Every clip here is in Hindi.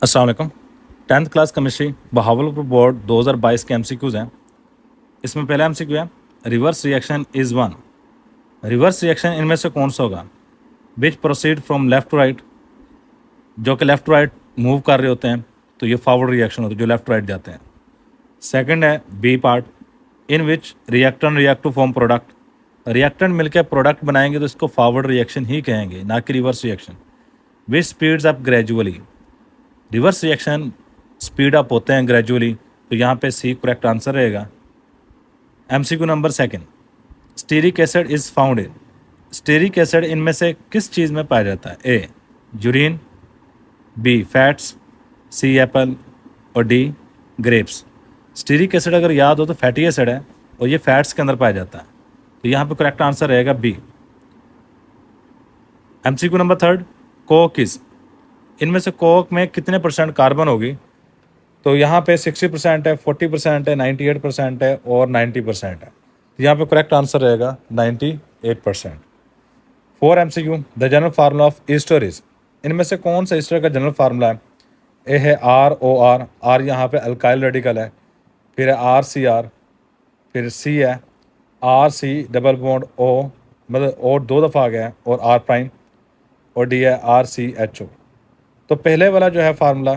अस्सलाम वालेकुम। 10th class chemistry Bahawalpur board 2022 के एमसीक्यूज़ हैं। इसमें पहला एमसीक्यू है reverse reaction is one. Reverse reaction इनमें से कौन सा होगा? Which proceed from left to right, जो कि लेफ्ट टू राइट मूव कर रहे होते हैं तो ये फॉरवर्ड रिएक्शन होता है, जो लेफ्ट टू राइट जाते हैं। सेकंड है B part, in which reactant react to form product. Reactant मिलकर प्रोडक्ट बनाएंगे तो इसको फॉरवर्ड रिएक्शन ही कहेंगे, ना कि reverse reaction. Which speeds up gradually. Reverse reaction speed up होते हैं ग्रेजुअली, तो यहाँ पे सी करेक्ट आंसर रहेगा। MCQ number second, stearic acid is found in. Stearic acid इनमें से किस चीज़ में पाया जाता है? A urine, B fats, C apple और डी ग्रेप्स। स्टीरिक एसिड अगर याद हो तो फैटी एसिड है और ये फैट्स के अंदर पाया जाता है, तो यहाँ पे करेक्ट आंसर रहेगा B. MCQ number third, coke is. इनमें से कोक में कितने परसेंट कार्बन होगी? तो यहाँ पे 60% है, 40% है, 98% है और 90% है। तो यहाँ पे करेक्ट आंसर रहेगा 98%। 4 MCQ, the general formula of Easter is. इनमें से कौन सा ईस्टर का जनरल फार्मूला है? ए है ROR, आर यहाँ पे अल्काइल रेडिकल है, फिर है RCR, फिर सी है RC डबल बॉन्ड O, मतलब और 2 दफ़ा आ गया है, और R प्राइम, और डी है RCHO। तो पहले वाला जो है फार्मूला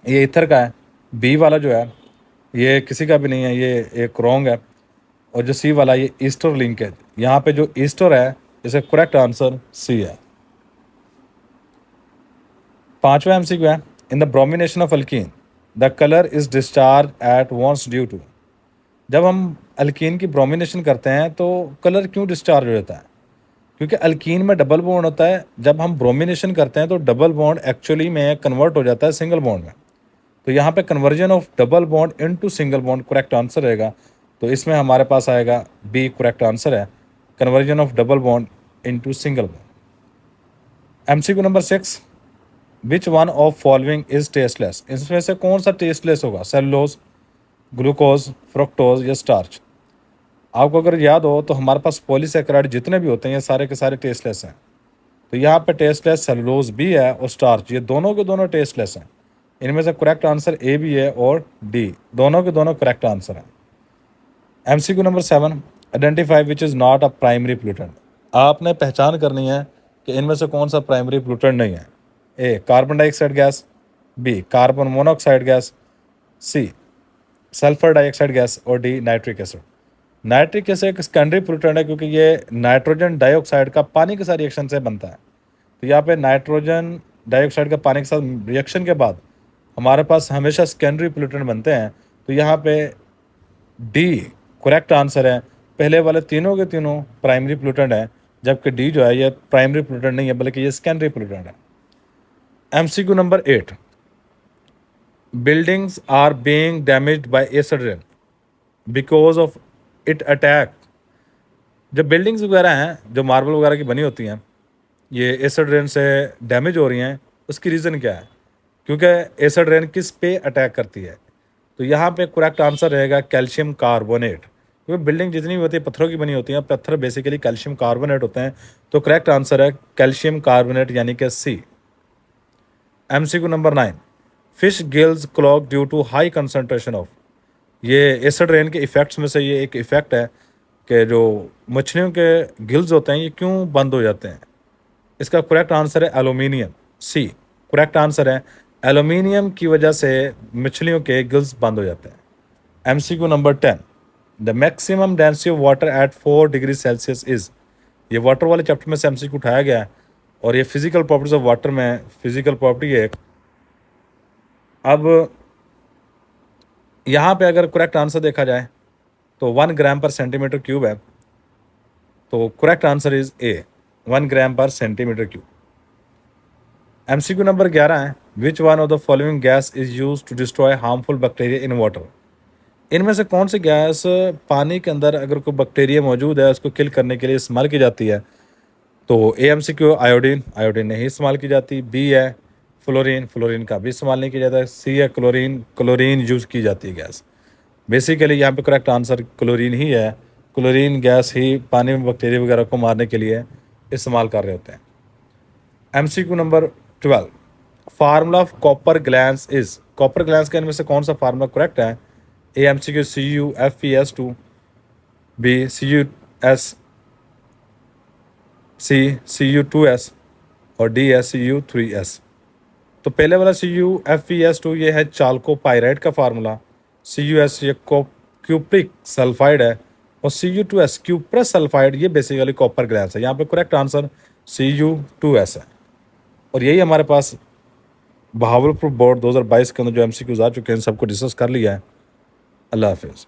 ये ईथर का है, बी वाला जो है ये किसी का भी नहीं है, ये एक रॉन्ग है, और जो सी वाला ये ईस्टर लिंकेज। यहाँ पे जो ईस्टर है इसे करेक्ट आंसर सी है। 5वां एमसीक्यू है, in the bromination of alkene the colour is discharge at once due to. जब हम अल्कीन की ब्रोमिनेशन करते हैं तो कलर क्यों डिस्चार्ज हो जाता है? क्योंकि अल्कीन में डबल बॉन्ड होता है। जब हम ब्रोमिनेशन करते हैं तो डबल बॉन्ड एक्चुअली में कन्वर्ट हो जाता है सिंगल बॉन्ड में, तो यहाँ पे conversion of double bond into single bond correct answer रहेगा। तो इसमें हमारे पास आएगा बी करेक्ट आंसर है, conversion of double bond into single bond. MCQ number 6, which one of following is tasteless. इसमें से कौन सा टेस्टलेस होगा? सेलुलोज, ग्लूकोज, फ्रुक्टोज या स्टार्च। आपको अगर याद हो तो हमारे पास पॉलीसैकेराइड जितने भी होते हैं ये सारे के सारे टेस्टलेस हैं। तो यहाँ पे टेस्टलेस सेलुलोज भी है और स्टार्च, ये दोनों के दोनों टेस्टलेस हैं। इनमें से करेक्ट आंसर ए भी है और डी, दोनों के दोनों करेक्ट आंसर हैं। MCQ number 7, identify which is not a primary pollutant. आपने पहचान करनी है कि इनमें से कौन सा प्राइमरी पोल्यूटेंट नहीं है। A carbon dioxide gas, B carbon monoxide gas, C sulphur dioxide gas और D nitric acid. Nitric acid एक सेकेंडरी पोल्यूटेंट है क्योंकि ये नाइट्रोजन डाइऑक्साइड का पानी के साथ रिएक्शन से बनता है। तो यहाँ पे नाइट्रोजन डाइऑक्साइड का पानी के साथ रिएक्शन के बाद हमारे पास हमेशा सेकेंडरी पोल्यूटेंट बनते हैं। तो यहाँ पे डी करेक्ट आंसर है। पहले वाले तीनों के तीनों प्राइमरी पोल्यूटेंट है, जबकि डी जो है ये प्राइमरी पोल्यूटेंट नहीं है बल्कि ये सेकेंडरी पोल्यूटेंट है। MCQ number 8, buildings are being damaged by acid rain because of it attack. जो बिल्डिंग्स वगैरह हैं जो मार्बल वगैरह की बनी होती हैं ये एसिड रेन से डैमेज हो रही हैं, उसकी रीज़न क्या है? क्योंकि एसिड रेन किस पे अटैक करती है? तो यहाँ पे करेक्ट आंसर रहेगा कैल्शियम कार्बोनेट। क्योंकि बिल्डिंग जितनी भी होती है पत्थरों की बनी होती हैं, पत्थर बेसिकली कैल्शियम कार्बोनेट होते हैं, तो करेक्ट आंसर है कैल्शियम कार्बोनेट यानी कि C. MCQ number 9, fish gills clog due to high concentration of. ये एसिड रेन के इफ़ेक्ट्स में से ये एक इफ़ेक्ट है कि जो मछलियों के गिल्स होते हैं ये क्यों बंद हो जाते हैं? इसका करेक्ट आंसर है एलुमिनियम, सी करेक्ट आंसर है। एलुमिनियम की वजह से मछलियों के गिल्स बंद हो जाते हैं। MCQ number 10, the maximum density of water at 4 degree Celsius is. ये वाटर वाले चैप्टर में से एमसीक्यू उठाया गया है और ये फिजिकल प्रॉपर्टीज ऑफ वाटर में फिजिकल प्रॉपर्टी है। अब यहाँ पे अगर करेक्ट आंसर देखा जाए तो 1 ग्राम पर सेंटीमीटर क्यूब है, तो correct answer is A 1 gram per centimetre cube. MCQ number 11 है, which one of the following gas is use to destroy harmful bacteria in water. इनमें से कौन सी गैस पानी के अंदर अगर कोई बैक्टीरिया मौजूद है उसको किल करने के लिए इस्तेमाल की जाती है? तो ए एमसीक्यू आयोडीन, आयोडीन नहीं इस्तेमाल की जाती। बी है फ्लोरीन, फ्लोरीन का भी इस्तेमाल नहीं किया जाता। सी है क्लोरीन, क्लोरीन यूज़ की जाती है गैस। बेसिकली यहाँ पे करेक्ट आंसर क्लोरीन ही है। क्लोरीन गैस ही पानी में बैक्टीरिया वगैरह को मारने के लिए इस्तेमाल कर रहे होते हैं। MCQ number 12, formula of copper glance is, copper glance के इनमें से कौन सा फार्मूला करेक्ट है? A M C Q CuFeS2, B CuS Cu2S और डी है Cu3S। तो पहले वाला CuFeS2 ये है चाल्कोपाइराइड का फार्मूला, CuS ये क्यूप्रिक सल्फाइड है और Cu2S क्यूप्रस सल्फाइड ये बेसिकली कॉपर ग्लैंस है। यहाँ पे करेक्ट आंसर Cu2S है। और यही हमारे पास बहावलपुर बोर्ड 2022 के अंदर जो MCQs आ चुके हैं सबको डिस्कस कर लिया है। अल्लाह हाफिज़।